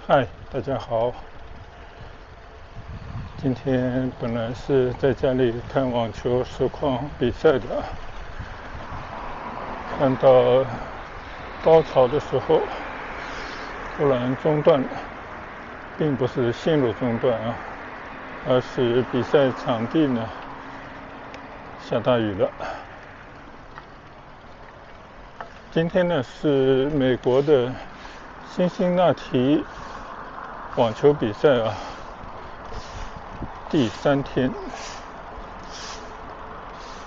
嗨，大家好。今天本来是在家里看网球实况比赛的，看到高潮的时候突然中断了，并不是线路中断啊，而是比赛场地呢下大雨了。今天呢是美国的辛辛那提网球比赛啊，第3天。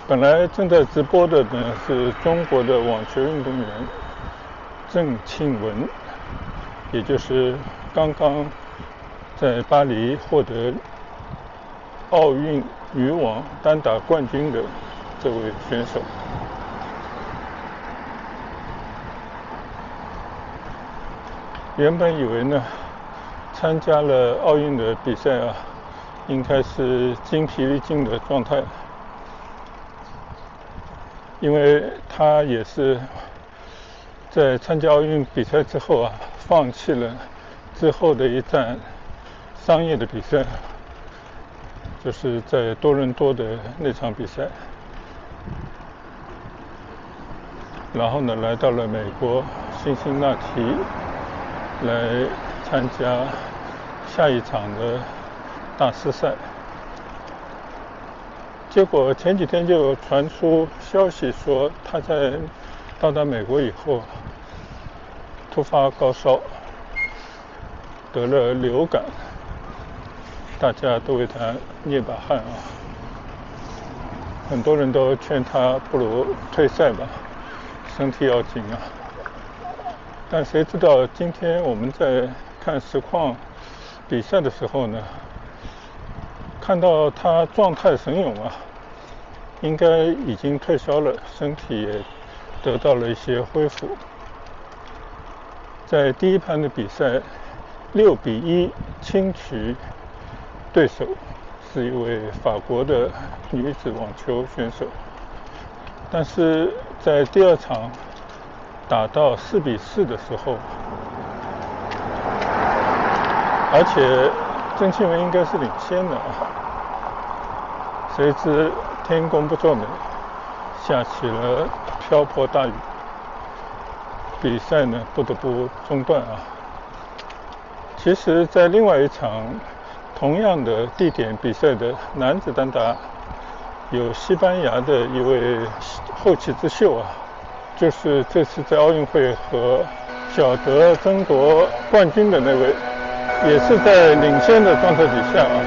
本来正在直播的呢是中国的网球运动员郑钦文，也就是刚刚在巴黎获得奥运女网单打冠军的这位选手。原本以为呢参加了奥运的比赛啊，应该是精疲力尽的状态，因为他也是在参加奥运比赛之后啊，放弃了之后的一站商业的比赛，就是在多伦多的那场比赛，然后呢来到了美国辛辛那提来参加下一场的大师赛。结果前几天就传出消息说，他在到达美国以后突发高烧，得了流感，大家都为他捏把汗啊。很多人都劝他不如退赛吧，身体要紧啊。但谁知道今天我们在看实况比赛的时候呢，看到他状态神勇啊，应该已经退烧了，身体也得到了一些恢复。在第一盘的比赛6-1轻取对手，是一位法国的女子网球选手。但是在第二场打到4-4的时候，而且郑钦文应该是领先的啊，谁知天公不作美，下起了瓢泼大雨，比赛呢不得不中断啊。其实在另外一场同样的地点比赛的男子单打，有西班牙的一位后起之秀啊，就是这次在奥运会和小德争夺冠军的那位，也是在领先的状态底下啊，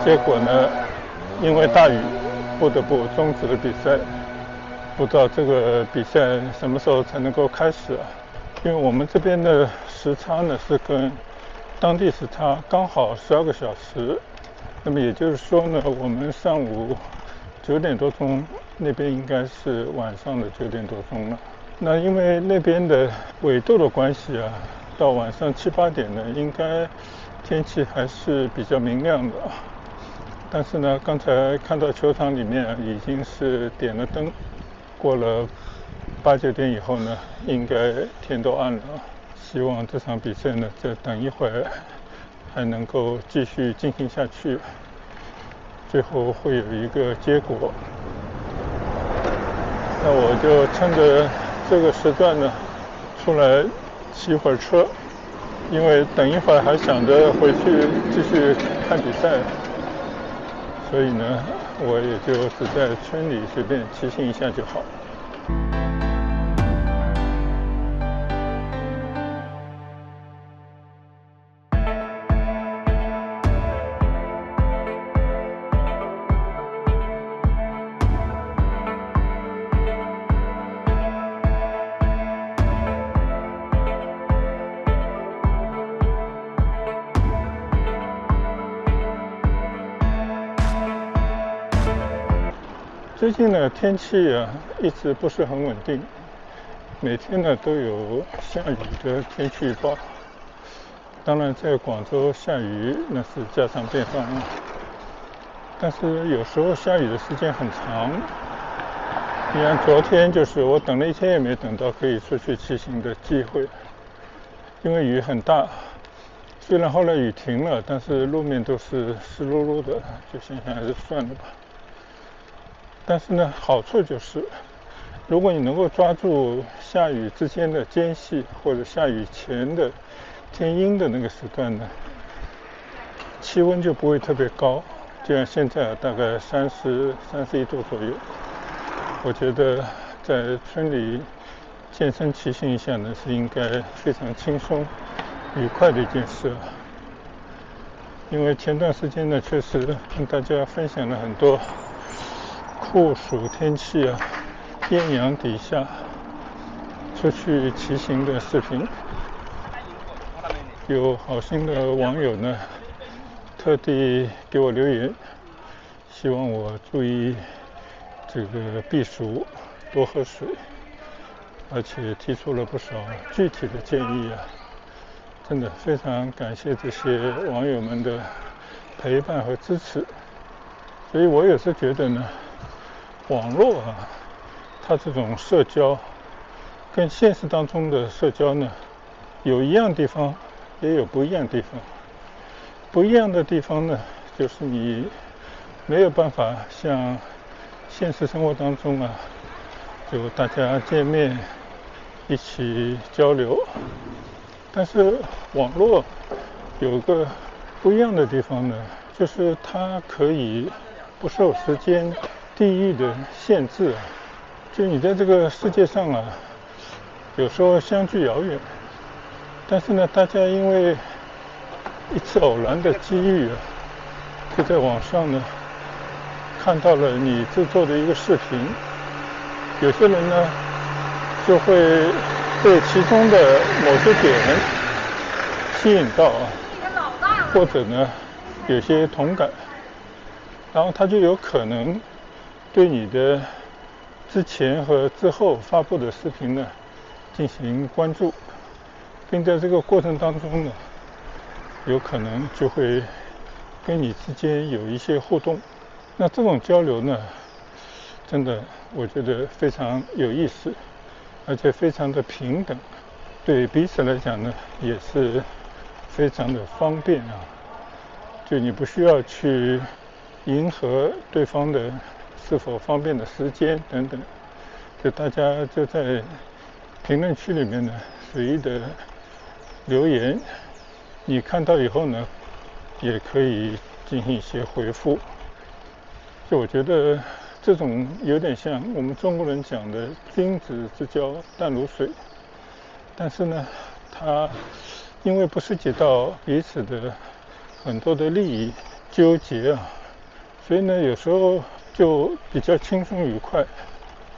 结果呢因为大雨不得不终止了比赛。不知道这个比赛什么时候才能够开始啊？因为我们这边的时差呢是跟当地时差刚好12个小时，那么也就是说呢，我们上午9点多钟，那边应该是晚上的9点多钟了。那因为那边的纬度的关系啊，到晚上7、8点呢，应该天气还是比较明亮的。但是呢，刚才看到球场里面已经是点了灯，过了8、9点以后呢，应该天都暗了。希望这场比赛呢，再等一会儿还能够继续进行下去，最后会有一个结果。那我就趁着这个时段呢，出来骑会儿车，因为等一会儿还想着回去继续看比赛，所以呢，我也就只在村里随便骑行一下就好。最近呢，天气啊一直不是很稳定，每天呢都有下雨的天气预报。当然，在广州下雨那是家常便饭啊，但是有时候下雨的时间很长。你看昨天就是我等了1天也没等到可以出去骑行的机会，因为雨很大，虽然后来雨停了，但是路面都是湿漉漉的，就想想还是算了吧。但是呢，好处就是，如果你能够抓住下雨之间的间隙，或者下雨前的天阴的那个时段呢，气温就不会特别高，就像现在大概31度左右。我觉得在村里健身骑行一下呢，是应该非常轻松愉快的一件事。因为前段时间呢，确实跟大家分享了很多酷暑天气啊，艳阳底下出去骑行的视频。有好心的网友呢，特地给我留言，希望我注意这个避暑，多喝水，而且提出了不少具体的建议啊。真的非常感谢这些网友们的陪伴和支持。所以我也是觉得呢，网络啊，它这种社交跟现实当中的社交呢，有一样地方，也有不一样的地方。不一样的地方呢，就是你没有办法像现实生活当中啊，就大家见面一起交流。但是网络有个不一样的地方呢，就是它可以不受时间、地域的限制啊。就你在这个世界上啊，有时候相距遥远，但是呢，大家因为一次偶然的机遇啊，就在网上呢看到了你制作的一个视频。有些人呢就会被其中的某些点吸引到啊，或者呢有些同感，然后他就有可能对你的之前和之后发布的视频呢进行关注，并在这个过程当中呢，有可能就会跟你之间有一些互动。那这种交流呢，真的我觉得非常有意思，而且非常的平等，对彼此来讲呢也是非常的方便啊。就你不需要去迎合对方的是否方便的时间等等，就大家就在评论区里面呢随意的留言，你看到以后呢也可以进行一些回复。就我觉得这种有点像我们中国人讲的君子之交淡如水，但是呢它因为不涉及到彼此的很多的利益纠结啊，所以呢有时候就比较轻松愉快，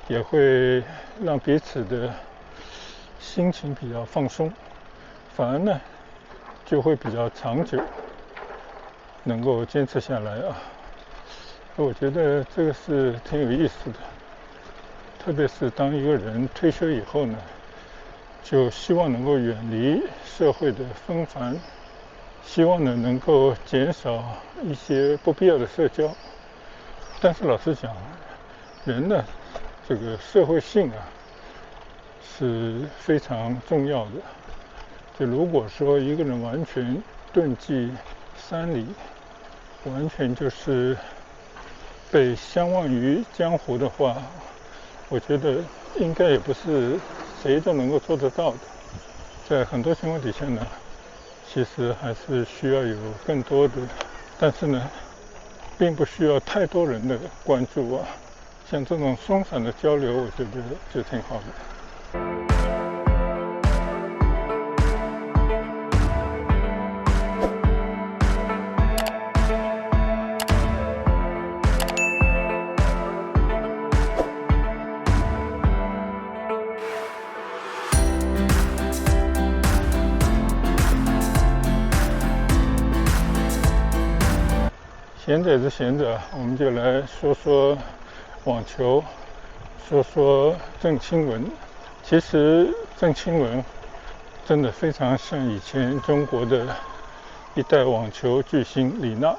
也会让彼此的心情比较放松，反而呢就会比较长久，能够坚持下来啊。我觉得这个是挺有意思的，特别是当一个人退休以后呢，就希望能够远离社会的纷繁，希望呢能够减少一些不必要的社交。但是老实讲，人的这个社会性啊是非常重要的。就如果说一个人完全遁迹山里，完全就是被相忘于江湖的话，我觉得应该也不是谁都能够做得到的。在很多情况底下呢，其实还是需要有更多的，但是呢并不需要太多人的关注啊。像这种松散的交流，我觉得就挺好的。闲着也是闲着，我们就来说说网球，说说郑钦文。其实郑钦文真的非常像以前中国的一代网球巨星李娜。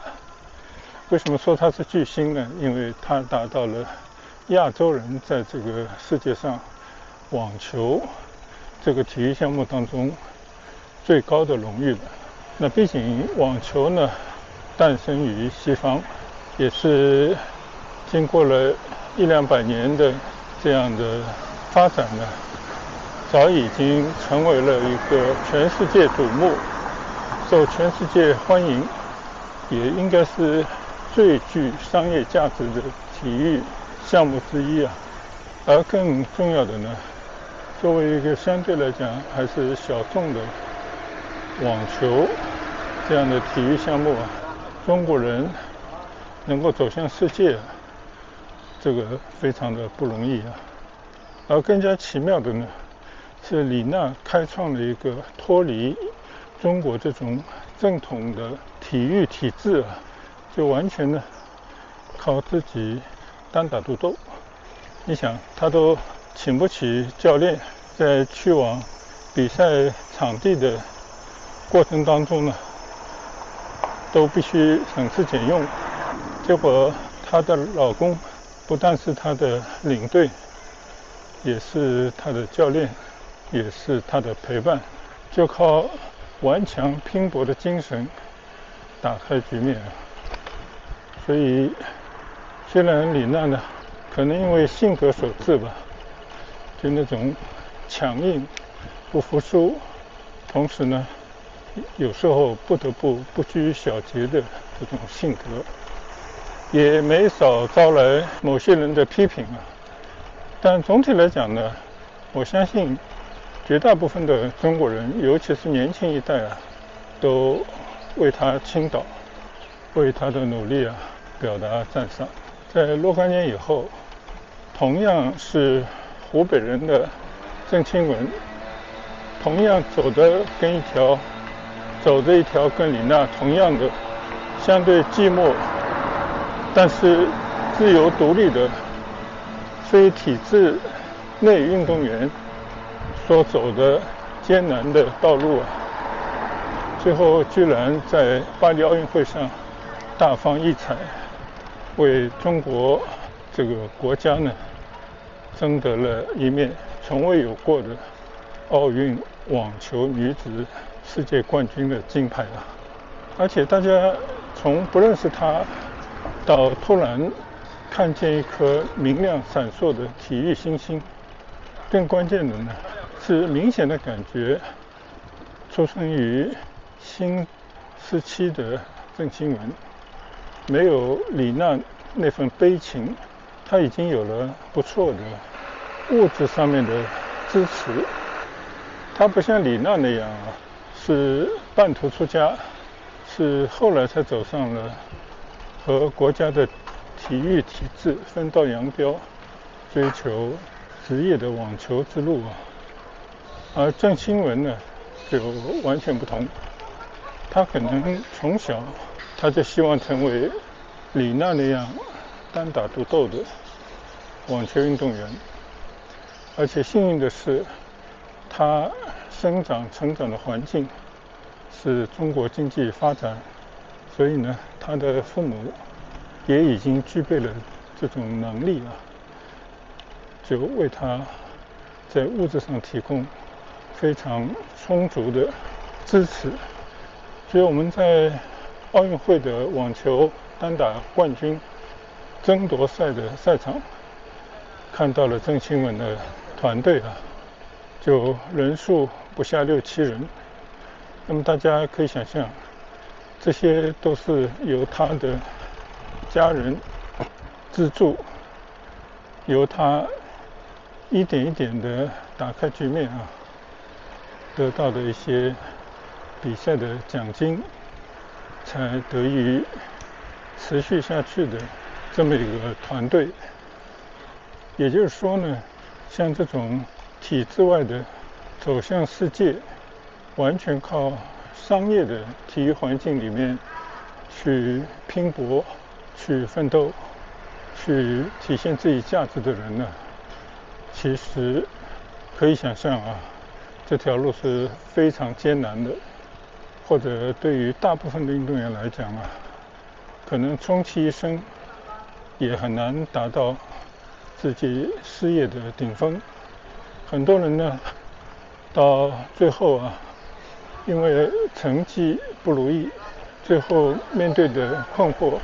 为什么说她是巨星呢？因为她达到了亚洲人在这个世界上网球这个体育项目当中最高的荣誉了。那毕竟网球呢，诞生于西方，也是经过了100-200年的这样的发展呢，早已经成为了一个全世界瞩目、受全世界欢迎，也应该是最具商业价值的体育项目之一啊。而更重要的呢，作为一个相对来讲还是小众的网球这样的体育项目啊，中国人能够走向世界，这个非常的不容易啊。而更加奇妙的呢，是李娜开创了一个脱离中国这种正统的体育体制啊，就完全呢靠自己单打独斗。你想，他都请不起教练，在去往比赛场地的过程当中呢，都必须省吃俭用。结果她的老公不但是她的领队，也是她的教练，也是她的陪伴，就靠顽强拼搏的精神打开局面。所以虽然李娜呢可能因为性格所致吧，就那种强硬、不服输，同时呢有时候不得不拘小节的这种性格，也没少招来某些人的批评啊。但总体来讲呢，我相信绝大部分的中国人，尤其是年轻一代啊，都为他倾倒，为他的努力啊表达赞赏。在若干年以后，同样是湖北人的郑钦文，同样走着一条跟李娜同样的相对寂寞但是自由独立的非体制内运动员所走的艰难的道路啊，最后居然在巴黎奥运会上大放异彩，为中国这个国家呢争得了一面从未有过的奥运网球女子世界冠军的金牌啊！而且大家从不认识她到突然看见一颗明亮闪烁的体育新星，更关键的呢是明显的感觉，出生于新时期的郑钦文没有李娜那份悲情，她已经有了不错的物质上面的支持。她不像李娜那样啊，是半途出家，是后来才走上了和国家的体育体制分道扬镳，追求职业的网球之路啊。而郑钦文呢，就完全不同，他可能从小他就希望成为李娜那样单打独斗的网球运动员，而且幸运的是，他成长的环境是中国经济发展，所以呢，他的父母也已经具备了这种能力啊，就为他在物质上提供非常充足的支持。所以我们在奥运会的网球单打冠军争夺赛的赛场看到了郑钦文的团队啊，就人数不下6-7人。那么大家可以想象，这些都是由他的家人资助，由他一点一点的打开局面啊，得到的一些比赛的奖金，才得以持续下去的这么一个团队。也就是说呢，像这种体制外的走向世界，完全靠商业的体育环境里面去拼搏、去奋斗、去体现自己价值的人呢，其实可以想象啊，这条路是非常艰难的，或者对于大部分的运动员来讲啊，可能终其一生也很难达到自己事业的顶峰。很多人呢，到最后啊，因为成绩不如意，最后面对的困惑，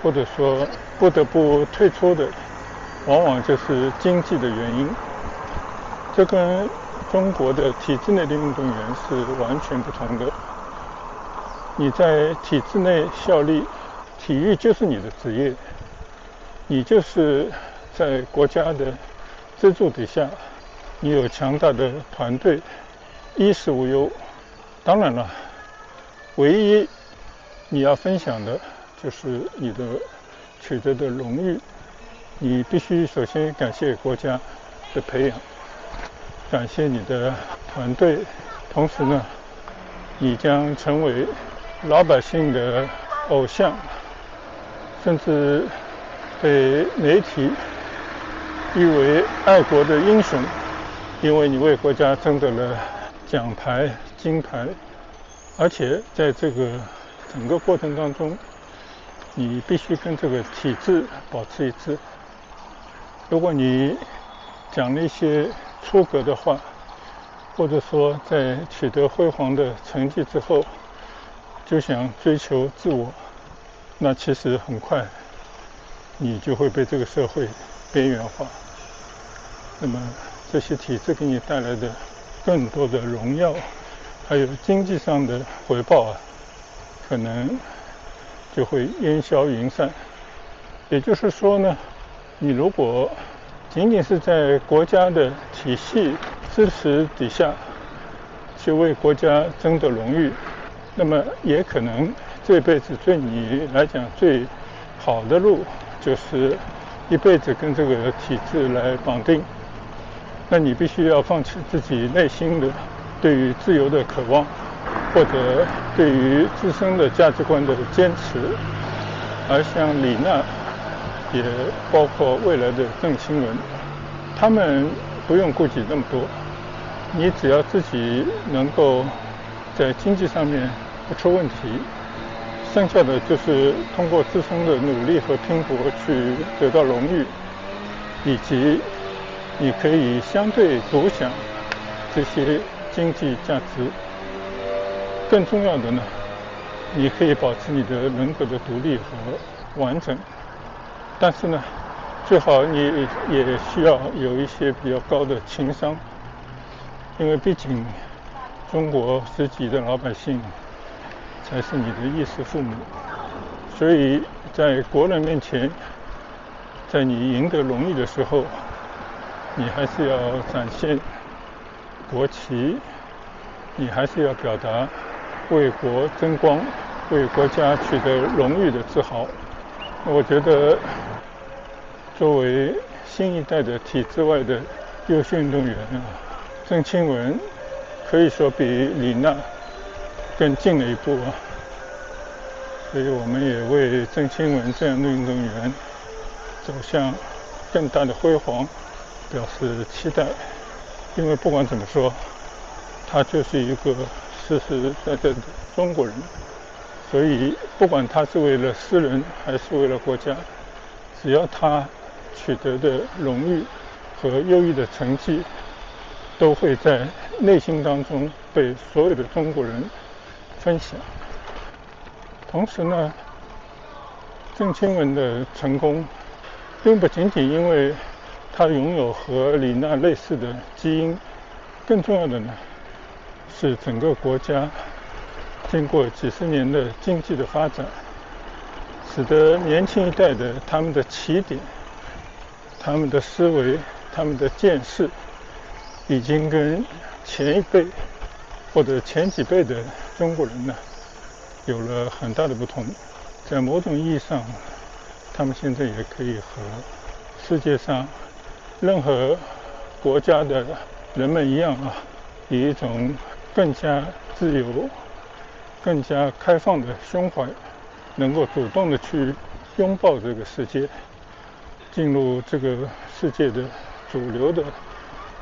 或者说不得不退出的，往往就是经济的原因。这跟中国的体制内的运动员是完全不同的。你在体制内效力，体育就是你的职业，你就是在国家的资助底下，你有强大的团队，衣食无忧。当然了，唯一你要分享的就是你的取得的荣誉，你必须首先感谢国家的培养，感谢你的团队，同时呢，你将成为老百姓的偶像，甚至被媒体誉为爱国的英雄，因为你为国家争得了奖牌、金牌，而且在这个整个过程当中，你必须跟这个体制保持一致。如果你讲了一些出格的话，或者说在取得辉煌的成绩之后，就想追求自我，那其实很快你就会被这个社会边缘化。那么这些体制给你带来的更多的荣耀，还有经济上的回报可能就会烟消云散。也就是说呢，你如果仅仅是在国家的体系支持底下去为国家争得荣誉，那么也可能这辈子对你来讲最好的路就是一辈子跟这个体制来绑定。那你必须要放弃自己内心的对于自由的渴望，或者对于自身的价值观的坚持。而像李娜，也包括未来的郑钦文，他们不用顾及那么多，你只要自己能够在经济上面不出问题，剩下的就是通过自身的努力和拼搏去得到荣誉，以及你可以相对独享这些经济价值。更重要的呢，你可以保持你的人格的独立和完整，但是呢，最好你也需要有一些比较高的情商，因为毕竟中国10几亿的老百姓才是你的衣食父母，所以在国人面前，在你赢得荣誉的时候，你还是要展现国旗，你还是要表达为国争光、为国家取得荣誉的自豪。我觉得作为新一代的体制外的优秀运动员郑钦文可以说比李娜更进了一步所以我们也为郑钦文这样的运动员走向更大的辉煌表示期待。因为不管怎么说，他就是一个实实在在的中国人，所以不管他是为了私人还是为了国家，只要他取得的荣誉和优异的成绩都会在内心当中被所有的中国人分享。同时呢，郑钦文的成功并不仅仅因为他拥有和李娜类似的基因，更重要的呢是整个国家经过几十年的经济的发展，使得年轻一代的他们的起点、他们的思维、他们的见识已经跟前一辈或者前几辈的中国人呢有了很大的不同。在某种意义上，他们现在也可以和世界上任何国家的人们一样以一种更加自由、更加开放的胸怀，能够主动的去拥抱这个世界，进入这个世界的主流的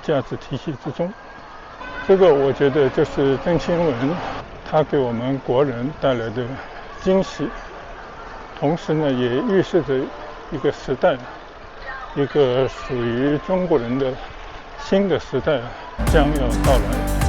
价值体系之中。这个我觉得就是郑钦文他给我们国人带来的惊喜，同时呢也预示着一个时代，一个属于中国人的新的时代将要到来。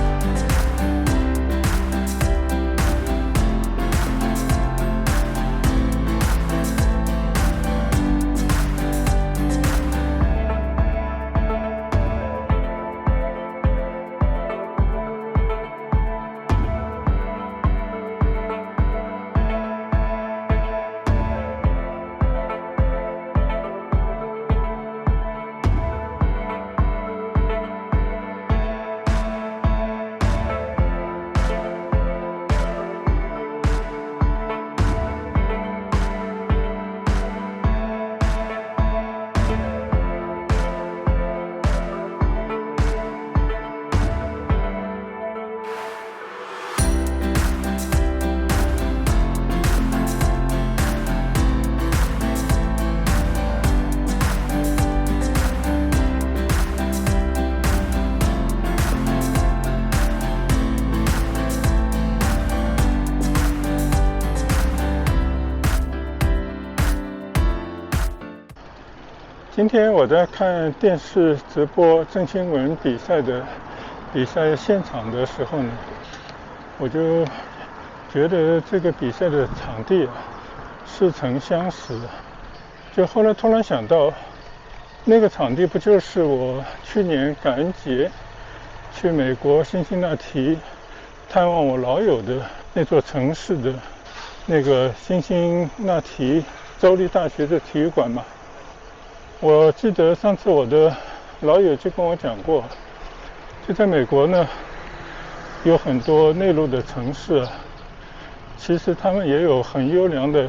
今天我在看电视直播郑新文比赛现场的时候呢，我就觉得这个比赛的场地似曾相识。就后来突然想到，那个场地不就是我去年感恩节去美国辛辛那提探望我老友的那座城市的那个辛辛那提州立大学的体育馆嘛？我记得上次我的老友就跟我讲过，就在美国呢，有很多内陆的城市其实他们也有很优良的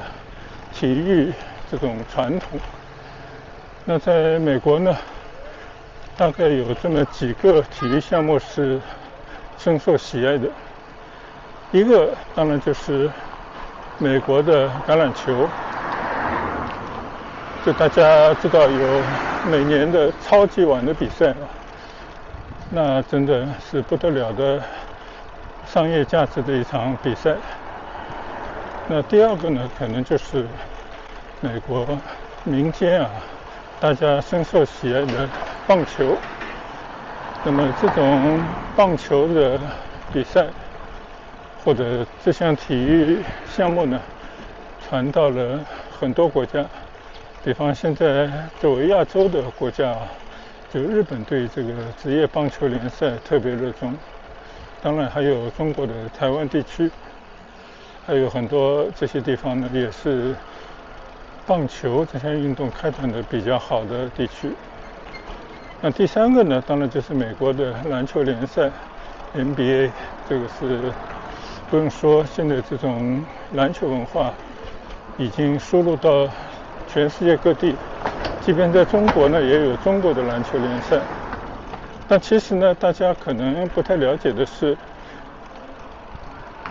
体育这种传统。那在美国呢，大概有这么几个体育项目是深受喜爱的。一个当然就是美国的橄榄球，就大家知道有每年的超级碗的比赛那真的是不得了的商业价值的一场比赛。那第二个呢，可能就是美国民间大家深受喜爱的棒球。那么这种棒球的比赛或者这项体育项目呢，传到了很多国家。比方现在作为亚洲的国家就日本对这个职业棒球联赛特别热衷，当然还有中国的台湾地区，还有很多这些地方呢也是棒球这项运动开展的比较好的地区。那第三个呢，当然就是美国的篮球联赛 NBA， 这个是不用说，现在这种篮球文化已经输入到全世界各地，即便在中国呢也有中国的篮球联赛。但其实呢，大家可能不太了解的是，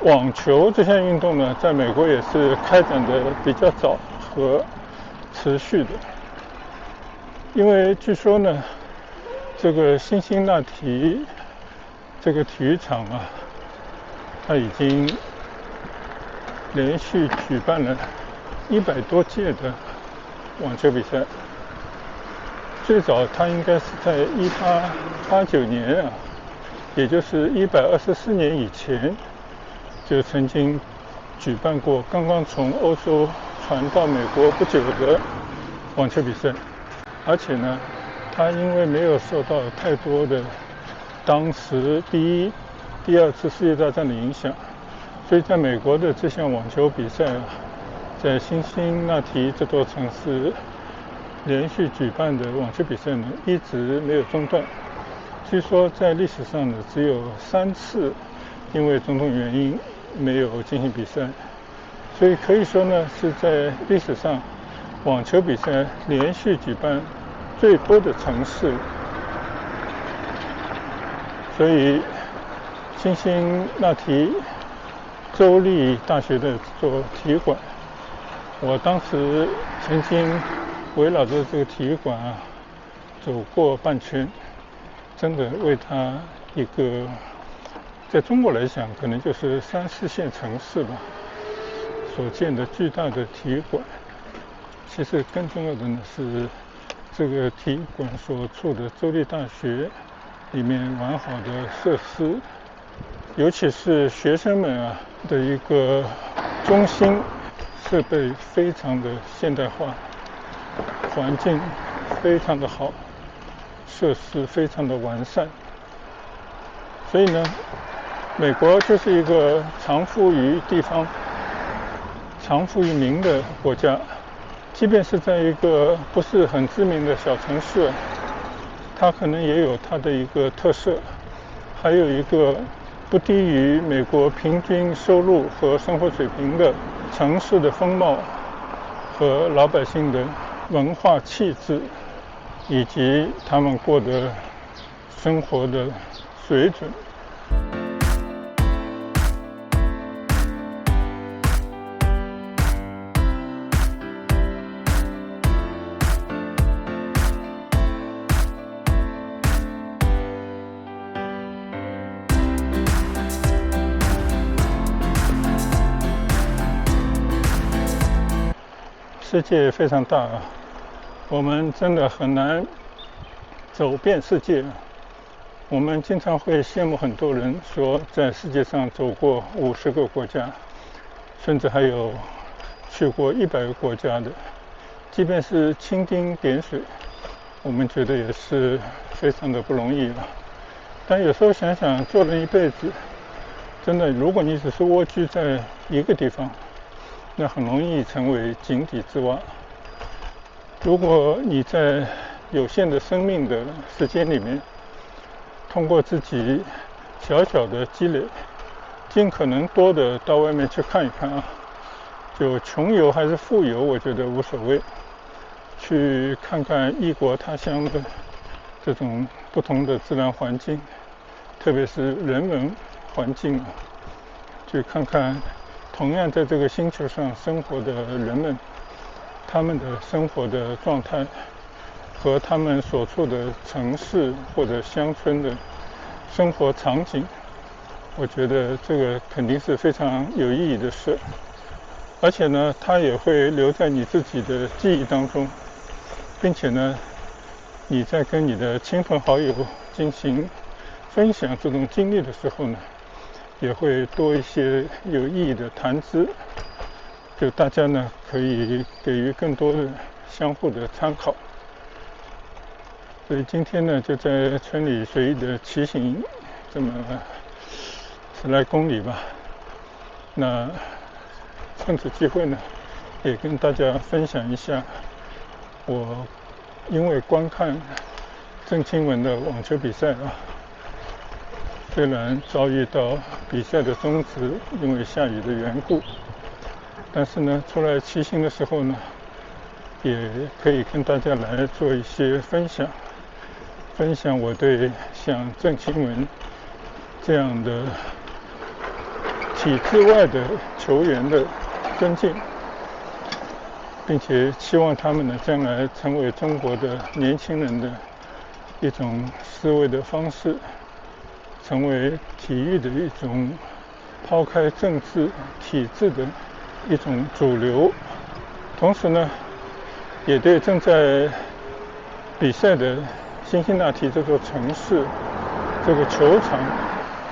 网球这项运动呢在美国也是开展的比较早和持续的。因为据说呢，这个辛辛那提这个体育场它已经连续举办了100多届的网球比赛。最早它应该是在1889年也就是124年以前，就曾经举办过刚刚从欧洲传到美国不久的网球比赛。而且呢，它因为没有受到太多的当时第二次世界大战的影响，所以在美国的这项网球比赛在辛辛那提这座城市连续举办的网球比赛呢，一直没有中断。据说在历史上呢，只有3次因为种种原因没有进行比赛，所以可以说呢，是在历史上网球比赛连续举办最多的城市。所以辛辛那提州立大学的这座体育馆，我当时曾经围绕着这个体育馆走过半圈，真的为它一个在中国来讲可能就是3、4线城市吧所建的巨大的体育馆。其实更重要的呢是这个体育馆所处的州立大学里面完好的设施，尤其是学生们的一个中心，设备非常的现代化，环境非常的好，设施非常的完善。所以呢，美国就是一个常富于地方、常富于民的国家。即便是在一个不是很知名的小城市，它可能也有它的一个特色，还有一个不低于美国平均收入和生活水平的城市的风貌和老百姓的文化气质，以及他们过的生活的水准。世界非常大我们真的很难走遍世界。我们经常会羡慕很多人说在世界上走过50个国家，甚至还有去过100个国家的，即便是蜻蜓点水，我们觉得也是非常的不容易了。但有时候想想，做人一辈子，真的，如果你只是蜗居在一个地方，那很容易成为井底之蛙。如果你在有限的生命的时间里面，通过自己小小的积累，尽可能多的到外面去看一看啊，就穷游还是富游，我觉得无所谓。去看看异国他乡的这种不同的自然环境，特别是人文环境啊，去看看同样在这个星球上生活的人们，他们的生活的状态和他们所处的城市或者乡村的生活场景，我觉得这个肯定是非常有意义的事，而且呢，它也会留在你自己的记忆当中，并且呢，你在跟你的亲朋好友进行分享这种经历的时候呢，也会多一些有意义的谈资，就大家呢可以给予更多的相互的参考。所以今天呢，就在村里随意的骑行这么10来公里吧。那趁此机会呢，也跟大家分享一下我因为观看郑钦文的网球比赛啊，虽然遭遇到比赛的终止，因为下雨的缘故，但是呢，出来骑行的时候呢，也可以跟大家来做一些分享我对像郑钦文这样的体制外的球员的尊敬，并且期望他们呢将来成为中国的年轻人的一种思维的方式，成为体育的一种抛开政治体制的一种主流。同时呢，也对正在比赛的辛辛那提这座城市这个球场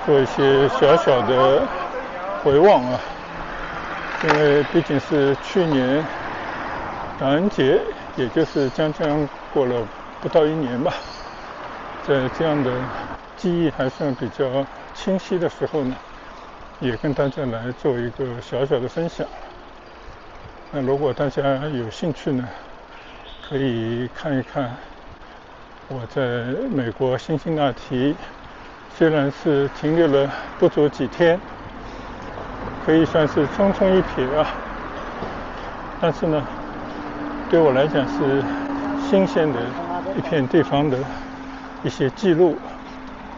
做一些小小的回望啊，因为毕竟是去年感恩节，也就是将过了不到1年吧，在这样的记忆还算比较清晰的时候呢，也跟大家来做一个小小的分享。那如果大家有兴趣呢，可以看一看我在美国辛辛那提，虽然是停留了不足几天，可以算是匆匆一瞥啊，但是呢，对我来讲是新鲜的一片地方的一些记录。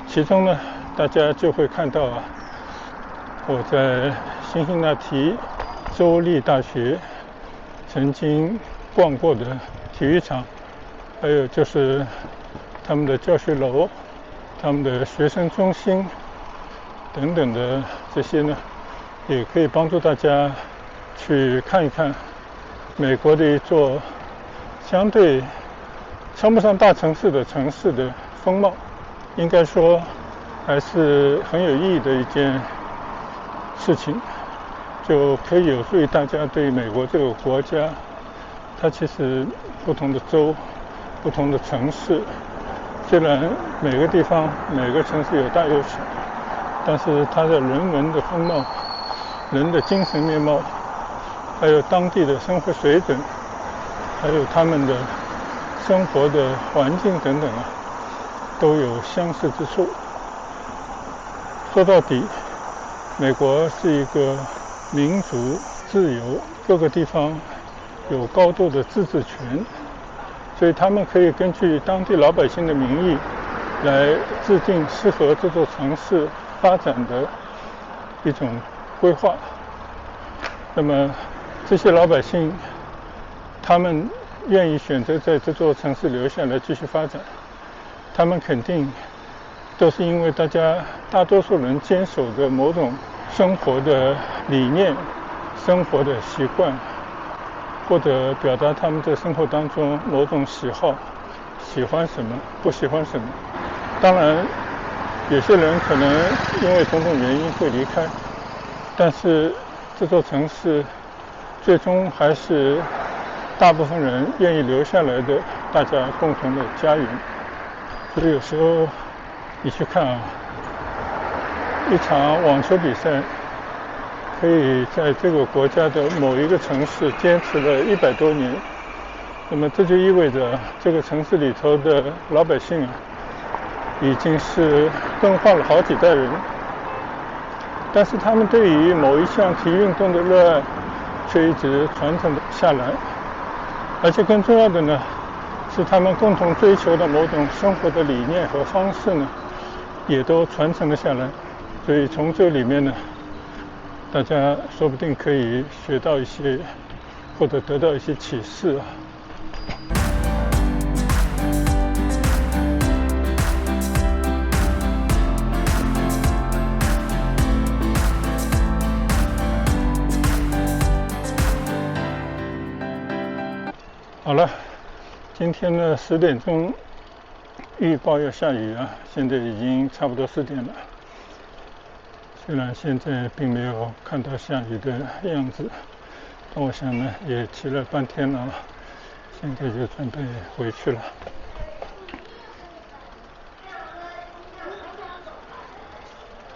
其中呢，大家就会看到啊，我在辛辛那提州立大学曾经逛过的体育场，还有就是他们的教学楼、他们的学生中心等等的这些呢，也可以帮助大家去看一看美国的一座相对称不上大城市的城市的风貌，应该说还是很有意义的一件事情，就可以有助于大家对美国这个国家，它其实不同的州、不同的城市，虽然每个地方、每个城市有大有小，但是它的人文的风貌、人的精神面貌，还有当地的生活水准，还有他们的生活的环境等等啊，都有相似之处。说到底，美国是一个民主、自由，各个地方有高度的自治权，所以他们可以根据当地老百姓的民意来制定适合这座城市发展的一种规划。那么这些老百姓，他们愿意选择在这座城市留下来继续发展，他们肯定都是因为大多数人坚守着某种生活的理念、生活的习惯，或者表达他们在生活当中某种喜好，喜欢什么，不喜欢什么。当然，有些人可能因为种种原因会离开，但是这座城市最终还是大部分人愿意留下来的，大家共同的家园。所以有时候你去看啊，一场网球比赛可以在这个国家的某一个城市坚持了100多年，那么这就意味着这个城市里头的老百姓啊，已经是更换了好几代人，但是他们对于某一项体育运动的热爱却一直传承下来，而且更重要的呢，是他们共同追求的某种生活的理念和方式呢，也都传承了下来。所以从这里面呢，大家说不定可以学到一些，或者得到一些启示啊。好了，今天呢10点钟预报要下雨啊，现在已经差不多4点了。虽然现在并没有看到下雨的样子，但我想呢也骑了半天了，现在就准备回去了。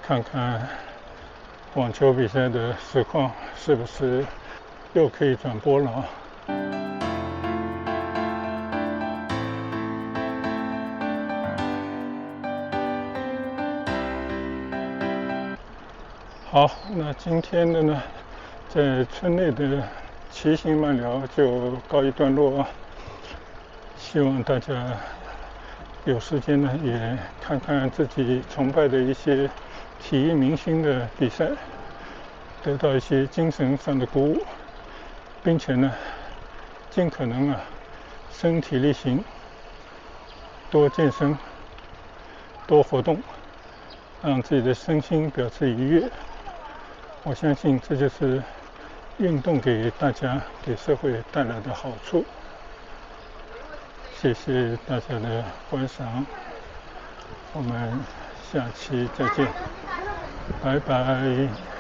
看看网球比赛的实况是不是又可以转播了啊？好，那今天的呢，在村内的骑行慢聊就告一段落啊。希望大家有时间呢，也看看自己崇拜的一些体育明星的比赛，得到一些精神上的鼓舞，并且呢，尽可能啊，身体力行，多健身，多活动，让自己的身心表示愉悦。我相信这就是运动给大家、给社会带来的好处。谢谢大家的观赏，我们下期再见，拜拜。